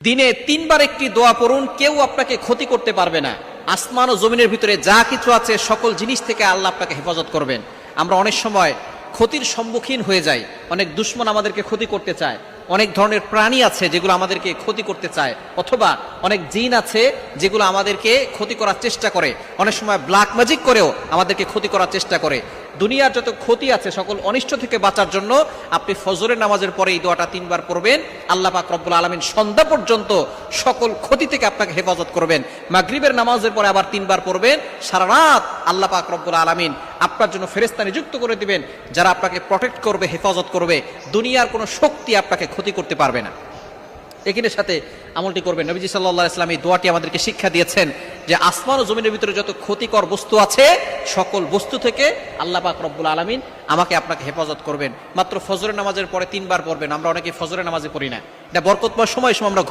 দিনে 3 বার একটি দোয়া পড়ুন, কেউ আপনাকে ক্ষতি করতে পারবে না। আসমান ও জমিনের ভিতরে যা কিছু আছে সকল জিনিস থেকে আল্লাহ আপনাকে হেফাজত করবেন। আমরা অনেক সময় ক্ষতির সম্মুখীন হয়ে যাই, অনেক দুশমন আমাদেরকে ক্ষতি করতে চায়, অনেক ধরনের প্রাণী আছে যেগুলো আমাদেরকে ক্ষতি করতে চায়, অথবা অনেক জিন আছে যেগুলো আমাদেরকে ক্ষতি করার চেষ্টা করে, অনেক সময় ব্ল্যাক ম্যাজিক করেও আমাদেরকে ক্ষতি করার চেষ্টা করে। দুনিয়ার যত ক্ষতি আছে সকল অনিষ্ট থেকে বাঁচার জন্য আপনি ফজরের নামাজের পরে এই দোয়াটা 3 বার পড়বেন। আল্লাহ পাক রব্বুল আলামিন সন্ধ্যা পর্যন্ত সকল ক্ষতি থেকে আপনাকে হেফাজত করবেন। মাগরিবের নামাজের পরে আবার 3 বার পড়বেন। সারা রাত আল্লাহ পাক রব্বুল আলামিন আপনার জন্য ফেরেশতা নিযুক্ত করে দিবেন, যারা আপনাকে প্রটেক্ট করবে, হেফাজত করবে। দুনিয়ার কোনো শক্তি আপনাকে ক্ষতি করতে পারবে না। এখানের সাথে আমলটি করবেন। নবীজি সাল্লাল্লাহু আলাইহি ওয়াসাল্লাম এই দোয়াটি আমাদেরকে শিক্ষা দিয়েছেন যে আসমান ও জমিনের ভিতরে যত ক্ষতিকর বস্তু আছে সকল বস্তু থেকে আল্লাহ পাক রব্বুল আলামিন আমাকে আপনাকে হেফাজত করবেন। মাত্র ফজরের নামাজের পরে 3 বার পড়বেন। আমরা অনেকে ফজরের নামাজে পড়ি না, এটা বরকতময় সময় আমরা